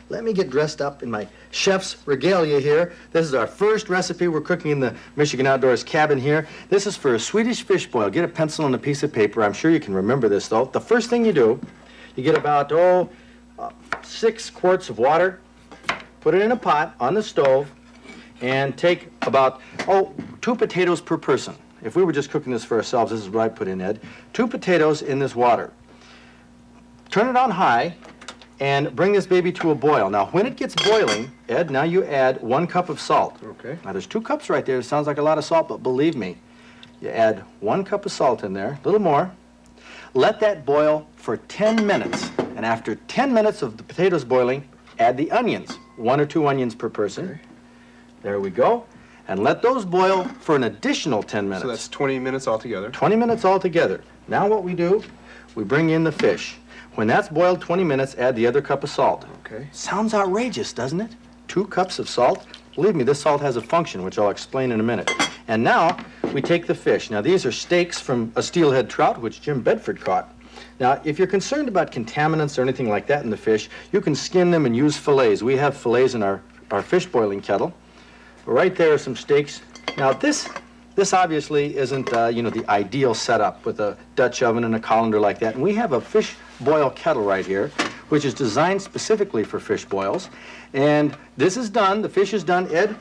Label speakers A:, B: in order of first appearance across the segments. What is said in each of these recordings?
A: let me get dressed up in my chef's regalia here. This is our first recipe we're cooking in the Michigan Outdoors cabin here. This is for a Swedish fish boil. Get a pencil and a piece of paper. I'm sure you can remember this, though. The first thing you do, you get about, 6 quarts of water, put it in a pot on the stove, and take about, 2 potatoes per person. If we were just cooking this for ourselves, this is what I put in, Ed. 2 potatoes in this water. Turn it on high and bring this baby to a boil. Now, when it gets boiling, Ed, now you add 1 cup of salt.
B: Okay.
A: Now, there's 2 cups right there. It sounds like a lot of salt, but believe me, you add 1 cup of salt in there, a little more. Let that boil for 10 minutes. And after 10 minutes of the potatoes boiling, add the onions, 1 or 2 onions per person.
B: Okay.
A: There we go. And let those boil for an additional 10 minutes.
B: So that's 20 minutes altogether.
A: 20 minutes altogether. Now what we do, we bring in the fish. When that's boiled 20 minutes, add the other cup of salt.
B: Okay.
A: Sounds outrageous, doesn't it? 2 cups of salt. Believe me, this salt has a function, which I'll explain in a minute. And now we take the fish. Now these are steaks from a steelhead trout, which Jim Bedford caught. Now, if you're concerned about contaminants or anything like that in the fish, you can skin them and use fillets. We have fillets in our fish boiling kettle. Right there are some steaks. Now this obviously isn't, the ideal setup with a Dutch oven and a colander like that. And we have a fish boil kettle right here, which is designed specifically for fish boils. And this is done, the fish is done. Ed,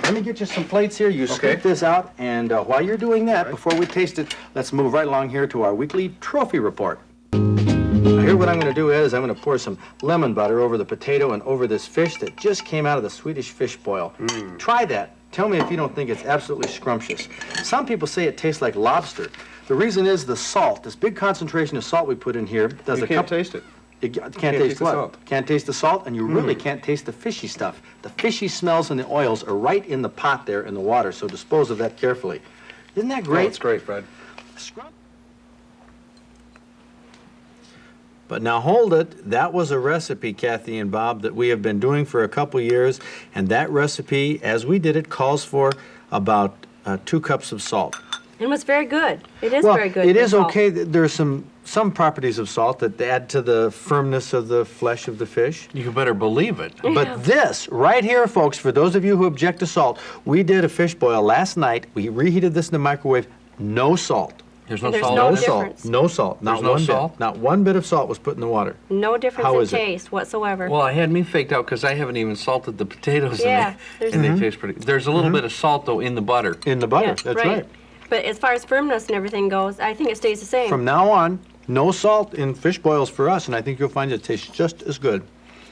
A: let me get you some plates here. You scoop this out, and while you're doing that, before we taste it, let's move right along here to our weekly trophy report. Now, here what I'm going to do is I'm going to pour some lemon butter over the potato and over this fish that just came out of the Swedish Fish Boil. Try that. Tell me if you don't think it's absolutely scrumptious. Some people say it tastes like lobster. The reason is the salt. This big concentration of salt we put in here does
B: You can't taste it.
A: You can't taste
B: the
A: what?
B: salt.
A: Can't taste the salt, and you really can't taste the fishy stuff. The fishy smells and the oils are right in the pot there in the water, so dispose of that carefully. Isn't that great?
B: Oh, it's great, Fred.
C: But now hold it, that was a recipe, Kathy and Bob, that we have been doing for a couple years, and that recipe, as we did it, calls for about 2 cups of salt.
D: It was very good. It is
C: Well,
D: very good.
C: it
D: for
C: is
D: salt.
C: okay. There's some properties of salt that add to the firmness of the flesh of the fish.
E: You better believe it.
C: But this, right here, folks, for those of you who object to salt, we did a fish boil last night. We reheated this in the microwave. No salt.
E: There's no
D: There's
E: salt
D: no
E: in it?
D: difference.
C: No salt. Not
E: There's no
C: one
E: salt?
C: bit. Not one bit of salt was put in the water.
D: No difference
C: How
D: in
C: is it?
D: taste whatsoever.
E: Well, I had me faked out because I haven't even salted the potatoes,
D: Yeah,
E: and they taste pretty. There's a little bit of salt though in the butter.
C: In the butter.
D: Yeah,
C: That's right.
D: But as far as firmness and everything goes, I think it stays the same.
C: From now on, no salt in fish boils for us, and I think you'll find it tastes just as good.